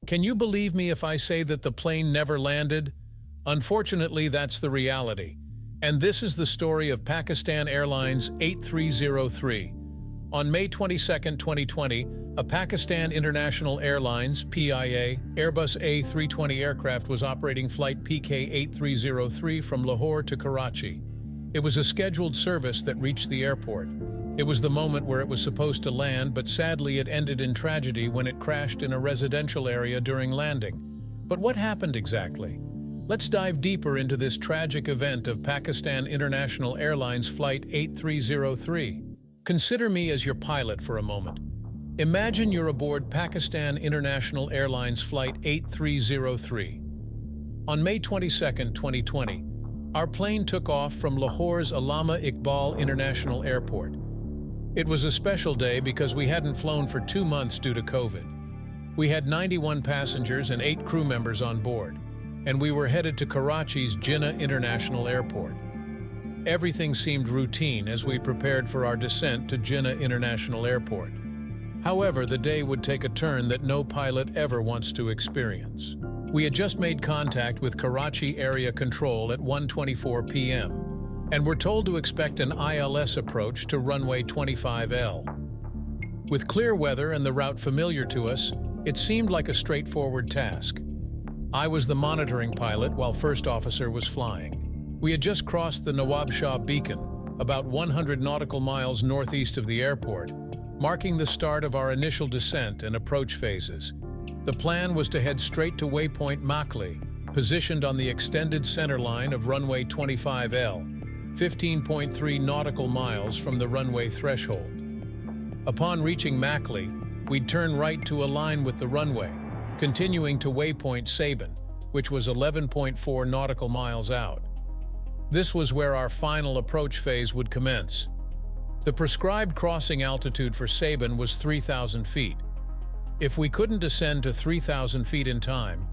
Can you believe me if I say that the plane never landed? Unfortunately, that's the reality. And this is the story of Pakistan Airlines 8303. On May 22, 2020, a Pakistan International Airlines (PIA) Airbus A320 aircraft was operating flight PK8303 from Lahore to Karachi. It was a scheduled service that reached the airport. It was the moment where it was supposed to land, but sadly it ended in tragedy when it crashed in a residential area during landing. But what happened exactly? Let's dive deeper into this tragic event of Pakistan International Airlines Flight 8303. Consider me as your pilot for a moment. Imagine you're aboard Pakistan International Airlines Flight 8303. On May 22, 2020, our plane took off from Lahore's Allama Iqbal International Airport. It was a special day because we hadn't flown for 2 months due to COVID. We had 91 passengers and 8 crew members on board, and we were headed to Karachi's Jinnah International Airport. Everything seemed routine as we prepared for our descent to Jinnah International Airport. However, the day would take a turn that no pilot ever wants to experience. We had just made contact with Karachi Area Control at 1:24 p.m. and were told to expect an ILS approach to runway 25L. With clear weather and the route familiar to us, it seemed like a straightforward task. I was the monitoring pilot while First Officer was flying. We had just crossed the Nawab Shah Beacon, about 100 nautical miles northeast of the airport, marking the start of our initial descent and approach phases. The plan was to head straight to waypoint Makli, positioned on the extended center line of runway 25L, 15.3 nautical miles from the runway threshold. Upon reaching Makli, we'd turn right to align with the runway, continuing to waypoint Sabin, which was 11.4 nautical miles out. This was where our final approach phase would commence. The prescribed crossing altitude for Sabin was 3,000 feet. If we couldn't descend to 3,000 feet in time,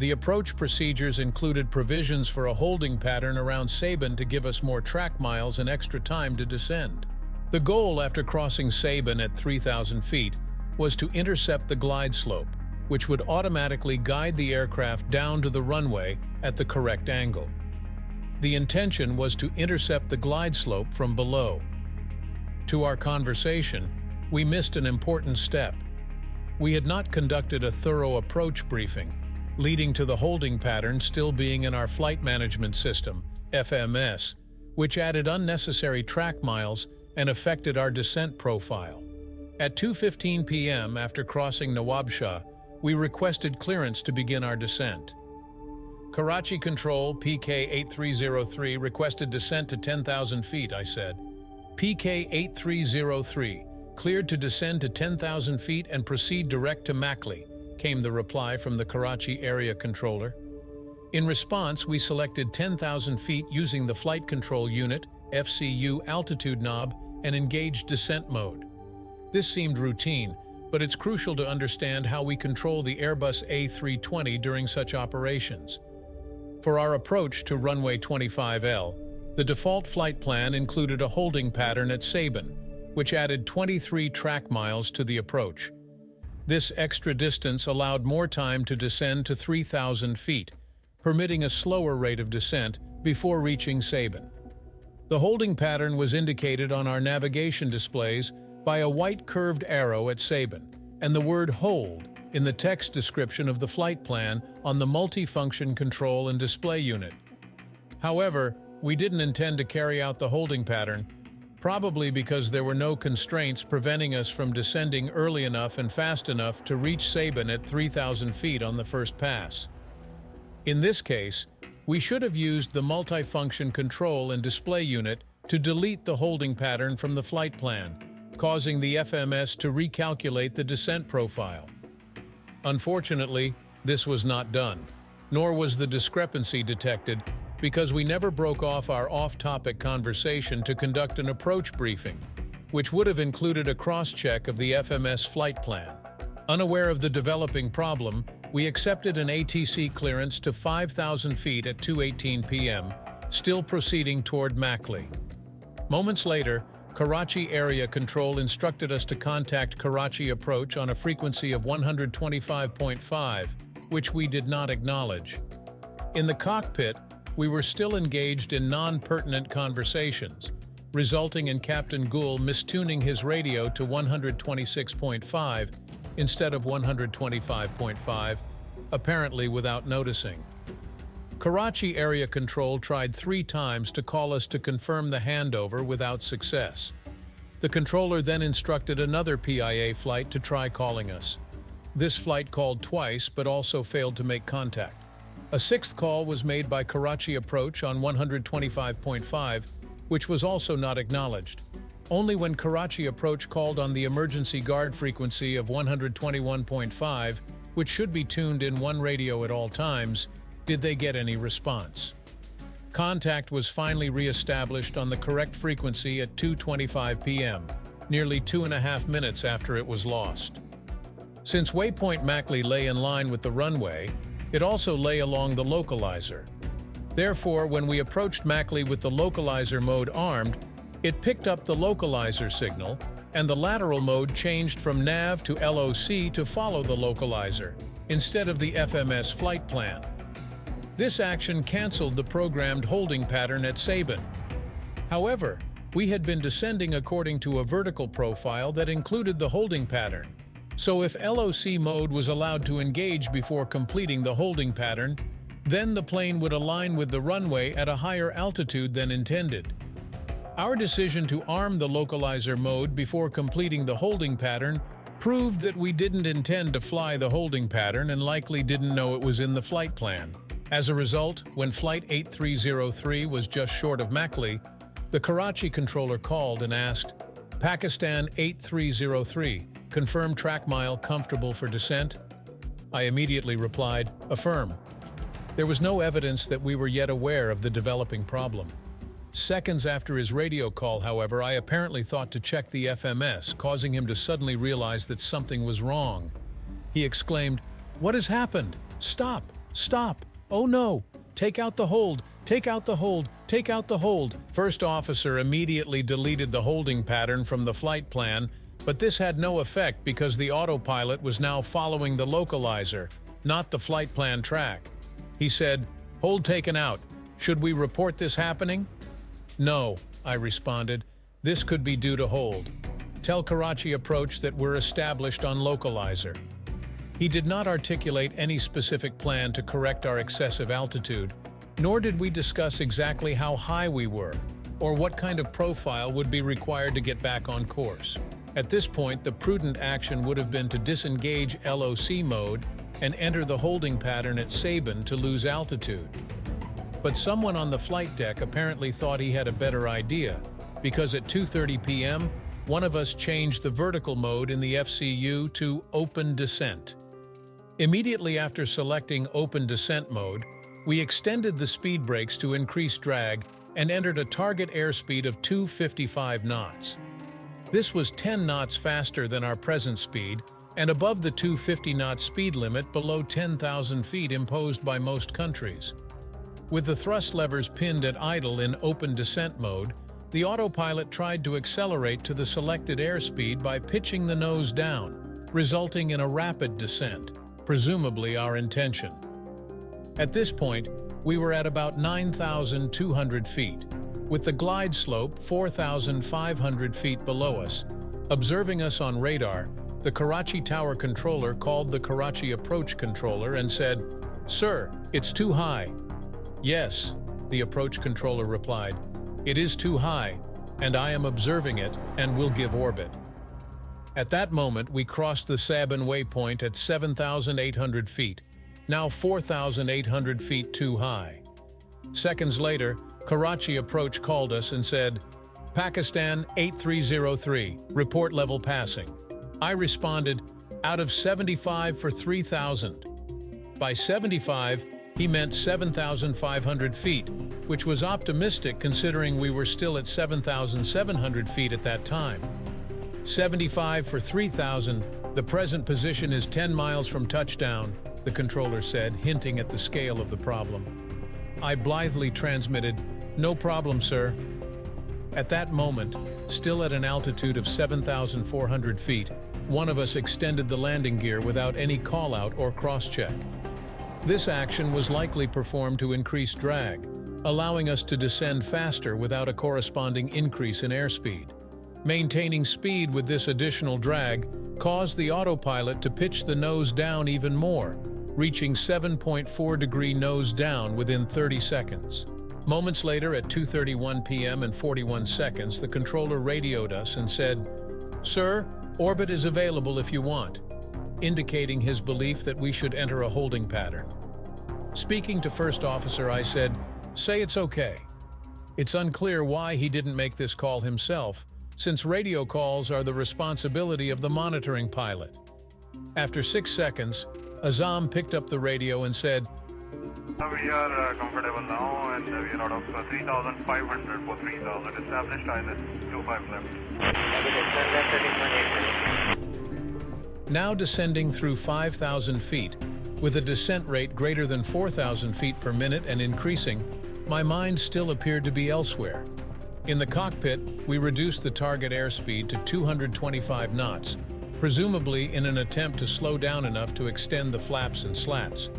the approach procedures included provisions for a holding pattern around Sabin to give us more track miles and extra time to descend. The goal after crossing Sabin at 3,000 feet was to intercept the glide slope, which would automatically guide the aircraft down to the runway at the correct angle. The intention was to intercept the glide slope from below. To our conversation, we missed an important step. We had not conducted a thorough approach briefing, leading to the holding pattern still being in our flight management system, FMS, which added unnecessary track miles and affected our descent profile. At 2:15 p.m. after crossing Nawab Shah, we requested clearance to begin our descent. Karachi Control, PK8303, requested descent to 10,000 feet, I said. PK8303, cleared to descend to 10,000 feet and proceed direct to Makli, came the reply from the Karachi Area Controller. In response, we selected 10,000 feet using the Flight Control Unit, FCU altitude knob, and engaged descent mode. This seemed routine, but it's crucial to understand how we control the Airbus A320 during such operations. For our approach to runway 25L, the default flight plan included a holding pattern at Sabin, which added 23 track miles to the approach. This extra distance allowed more time to descend to 3,000 feet, permitting a slower rate of descent before reaching Sabin. The holding pattern was indicated on our navigation displays by a white curved arrow at Sabin, and the word "hold" in the text description of the flight plan on the multifunction control and display unit. However, we didn't intend to carry out the holding pattern, probably because there were no constraints preventing us from descending early enough and fast enough to reach Sabin at 3,000 feet on the first pass. In this case, we should have used the multifunction control and display unit to delete the holding pattern from the flight plan, causing the FMS to recalculate the descent profile. Unfortunately, this was not done, nor was the discrepancy detected because we never broke off our off-topic conversation to conduct an approach briefing, which would have included a cross-check of the FMS flight plan. Unaware of the developing problem, we accepted an ATC clearance to 5,000 feet at 2:18 p.m., still proceeding toward Makli. Moments later, Karachi Area Control instructed us to contact Karachi approach on a frequency of 125.5, which we did not acknowledge. In the cockpit, we were still engaged in non-pertinent conversations, resulting in Captain Gul mistuning his radio to 126.5 instead of 125.5, apparently without noticing. Karachi Area Control tried 3 times to call us to confirm the handover without success. The controller then instructed another PIA flight to try calling us. This flight called twice but also failed to make contact. A 6th call was made by Karachi Approach on 125.5, which was also not acknowledged. Only when Karachi Approach called on the emergency guard frequency of 121.5, which should be tuned in one radio at all times, did they get any response. Contact was finally re-established on the correct frequency at 2:25 p.m., nearly 2.5 minutes after it was lost. Since waypoint Mackley lay in line with the runway, it also lay along the localizer. Therefore, when we approached Mackley with the localizer mode armed, it picked up the localizer signal, and the lateral mode changed from nav to LOC to follow the localizer, instead of the FMS flight plan. This action canceled the programmed holding pattern at Sabin. However, we had been descending according to a vertical profile that included the holding pattern. So if LOC mode was allowed to engage before completing the holding pattern, then the plane would align with the runway at a higher altitude than intended. Our decision to arm the localizer mode before completing the holding pattern proved that we didn't intend to fly the holding pattern and likely didn't know it was in the flight plan. As a result, when Flight 8303 was just short of Mackley, the Karachi controller called and asked, "Pakistan 8303, confirm track mile comfortable for descent?" I immediately replied, "Affirm." There was no evidence that we were yet aware of the developing problem. Seconds after his radio call, however, I apparently thought to check the FMS, causing him to suddenly realize that something was wrong. He exclaimed, "What has happened? Stop! Stop! Oh no! Take out the hold! Take out the hold! Take out the hold!" First officer immediately deleted the holding pattern from the flight plan, but this had no effect because the autopilot was now following the localizer, not the flight plan track. He said, "Hold taken out. Should we report this happening?" "No," I responded. "This could be due to hold. Tell Karachi Approach that we're established on localizer." He did not articulate any specific plan to correct our excessive altitude, nor did we discuss exactly how high we were, or what kind of profile would be required to get back on course. At this point, the prudent action would have been to disengage LOC mode and enter the holding pattern at Sabin to lose altitude. But someone on the flight deck apparently thought he had a better idea, because at 2:30 p.m., one of us changed the vertical mode in the FCU to open descent. Immediately after selecting open descent mode, we extended the speed brakes to increase drag and entered a target airspeed of 255 knots. This was 10 knots faster than our present speed and above the 250-knot speed limit below 10,000 feet imposed by most countries. With the thrust levers pinned at idle in open descent mode, the autopilot tried to accelerate to the selected airspeed by pitching the nose down, resulting in a rapid descent, presumably our intention. At this point, we were at about 9,200 feet, with the glide slope 4,500 feet below us. Observing us on radar, the Karachi Tower controller called the Karachi Approach controller and said, "Sir, it's too high." "Yes," the approach controller replied, "it is too high, and I am observing it and will give orbit." At that moment, we crossed the Sabin waypoint at 7,800 feet, now 4,800 feet too high. Seconds later, Karachi Approach called us and said, "Pakistan 8303, report level passing." I responded, "Out of 75 for 3,000. By 75, he meant 7,500 feet, which was optimistic considering we were still at 7,700 feet at that time. 75 for 3,000, the present position is 10 miles from touchdown, the controller said, hinting at the scale of the problem. I blithely transmitted, "No problem, sir." At that moment, Still at an altitude of 7,400 feet, one of us extended the landing gear without any call-out or cross-check. This action was likely performed to increase drag, allowing us to descend faster without a corresponding increase in airspeed. Maintaining speed with this additional drag caused the autopilot to pitch the nose down even more, reaching 7.4-degree nose down within 30 seconds. Moments later, at 2:31 p.m. and 41 seconds, the controller radioed us and said, "Sir, orbit is available if you want," indicating his belief that we should enter a holding pattern. Speaking to First Officer, I said, "Say it's okay." It's unclear why he didn't make this call himself, since radio calls are the responsibility of the monitoring pilot. After 6 seconds, Azam picked up the radio and said, We are comfortable now, and we are out of 3,500 for 3,000. Established ILS 25 left. Now descending through 5,000 feet, with a descent rate greater than 4,000 feet per minute and increasing, my mind still appeared to be elsewhere. In the cockpit, we reduced the target airspeed to 225 knots, presumably in an attempt to slow down enough to extend the flaps and slats.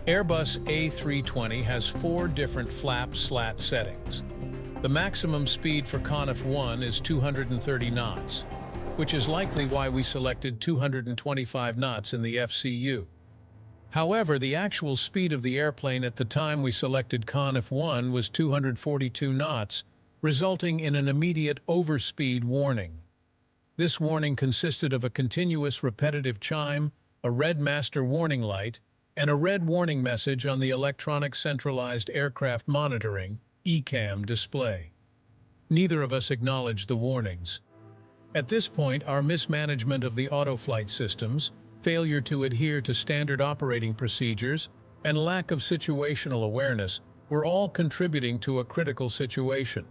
Airbus A320 has 4 different flap-slat settings. The maximum speed for CONF 1 is 230 knots, which is likely why we selected 225 knots in the FCU. However, the actual speed of the airplane at the time we selected CONF 1 was 242 knots, resulting in an immediate overspeed warning. This warning consisted of a continuous repetitive chime, a red master warning light, and a red warning message on the Electronic Centralized Aircraft Monitoring (ECAM) display. Neither of us acknowledged the warnings. At this point, our mismanagement of the autoflight systems, failure to adhere to standard operating procedures, and lack of situational awareness were all contributing to a critical situation.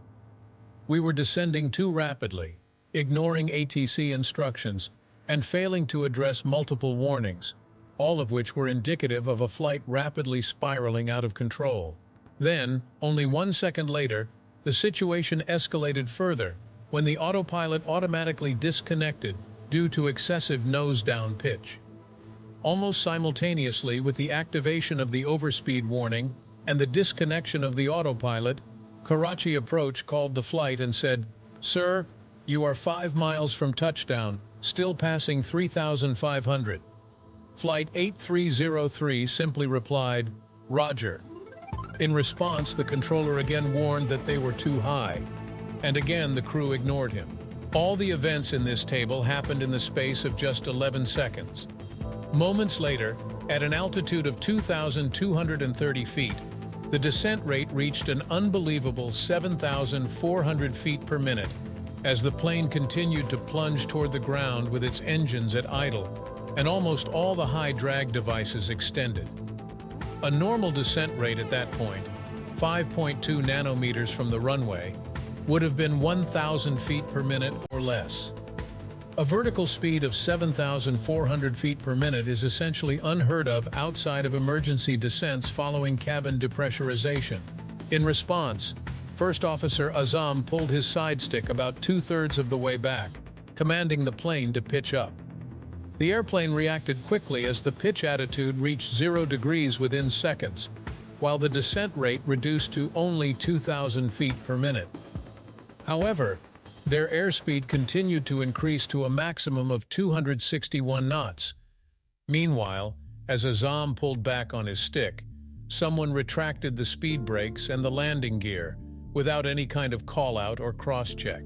We were descending too rapidly, ignoring ATC instructions, and failing to address multiple warnings, all of which were indicative of a flight rapidly spiraling out of control. Then, only 1 second later, the situation escalated further when the autopilot automatically disconnected due to excessive nose-down pitch. Almost simultaneously with the activation of the overspeed warning and the disconnection of the autopilot, Karachi Approach called the flight and said, "Sir, you are 5 miles from touchdown, still passing 3,500. Flight 8303 simply replied, "Roger." In response, the controller again warned that they were too high, and again the crew ignored him. All the events in this table happened in the space of just 11 seconds. Moments later, at an altitude of 2,230 feet, the descent rate reached an unbelievable 7,400 feet per minute as the plane continued to plunge toward the ground with its engines at idle and almost all the high drag devices extended. A normal descent rate at that point, 5.2 nanometers from the runway, would have been 1,000 feet per minute or less. A vertical speed of 7,400 feet per minute is essentially unheard of outside of emergency descents following cabin depressurization. In response, First Officer Azam pulled his side stick about 2/3 of the way back, commanding the plane to pitch up. The airplane reacted quickly as the pitch attitude reached 0 degrees within seconds, while the descent rate reduced to only 2,000 feet per minute. However, their airspeed continued to increase to a maximum of 261 knots. Meanwhile, as Azam pulled back on his stick, someone retracted the speed brakes and the landing gear without any kind of call-out or cross-check.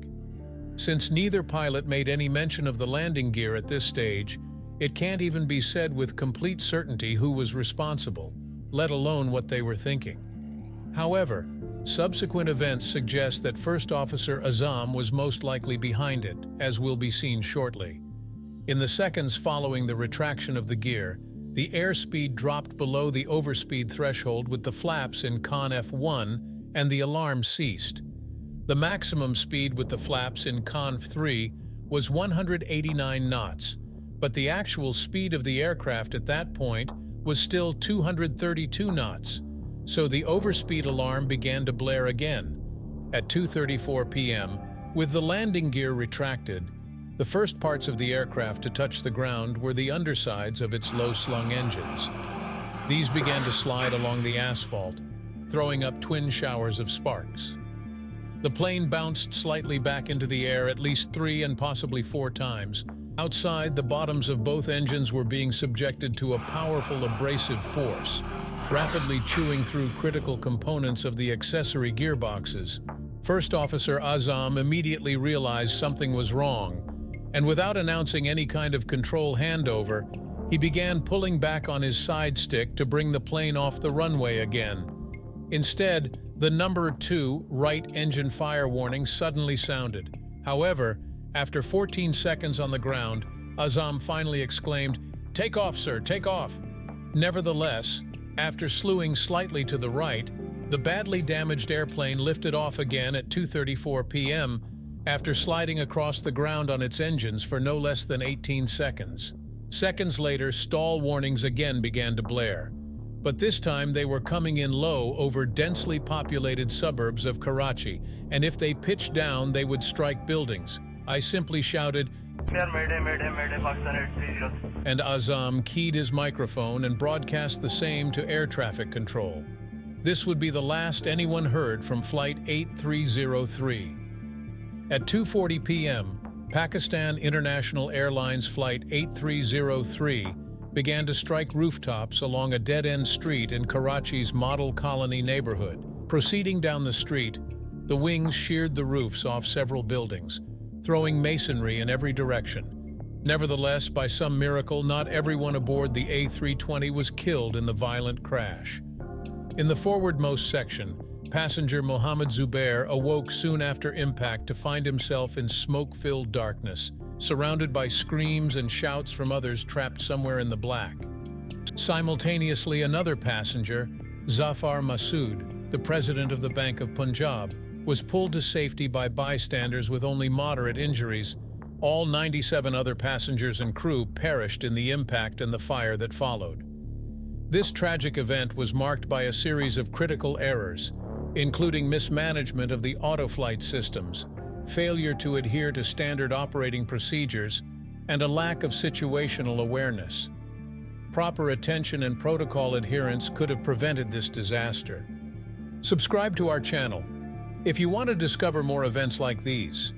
Since neither pilot made any mention of the landing gear at this stage, it can't even be said with complete certainty who was responsible, let alone what they were thinking. However, subsequent events suggest that First Officer Azam was most likely behind it, as will be seen shortly. In the seconds following the retraction of the gear, the airspeed dropped below the overspeed threshold with the flaps in CONF 1 and the alarm ceased. The maximum speed with the flaps in CONF 3 was 189 knots, but the actual speed of the aircraft at that point was still 232 knots, so the overspeed alarm began to blare again. At 2:34 p.m., With the landing gear retracted, the first parts of the aircraft to touch the ground were the undersides of its low-slung engines. These began to slide along the asphalt, throwing up twin showers of sparks. The plane bounced slightly back into the air at least 3 and possibly 4 times. Outside, the bottoms of both engines were being subjected to a powerful abrasive force, rapidly chewing through critical components of the accessory gearboxes. First Officer Azam immediately realized something was wrong, and without announcing any kind of control handover, he began pulling back on his side stick to bring the plane off the runway again. Instead, the number 2 right engine fire warning suddenly sounded. However, after 14 seconds on the ground, Azam finally exclaimed, "Take off, sir, take off!" Nevertheless, after slewing slightly to the right, the badly damaged airplane lifted off again at 2:34 p.m. after sliding across the ground on its engines for no less than 18 seconds. Seconds later, stall warnings again began to blare. But this time they were coming in low over densely populated suburbs of Karachi, and if they pitched down, they would strike buildings. I simply shouted, Mayday, Mayday, Mayday, Pakistan 830. and Azam keyed his microphone and broadcast the same to air traffic control. This would be the last anyone heard from Flight 8303. At 2:40 p.m., Pakistan International Airlines Flight 8303 began to strike rooftops along a dead-end street in Karachi's Model Colony neighborhood. Proceeding down the street, the wings sheared the roofs off several buildings, throwing masonry in every direction. Nevertheless, by some miracle, not everyone aboard the A320 was killed in the violent crash. In the forwardmost section, passenger Mohammed Zubair awoke soon after impact to find himself in smoke-filled darkness, surrounded by screams and shouts from others trapped somewhere in the black. Simultaneously, another passenger, Zafar Masood, the president of the Bank of Punjab, was pulled to safety by bystanders with only moderate injuries. All 97 other passengers and crew perished in the impact and the fire that followed. This tragic event was marked by a series of critical errors, including mismanagement of the autoflight systems, failure to adhere to standard operating procedures, and a lack of situational awareness. Proper attention and protocol adherence could have prevented this disaster. Subscribe to our channel if you want to discover more events like these.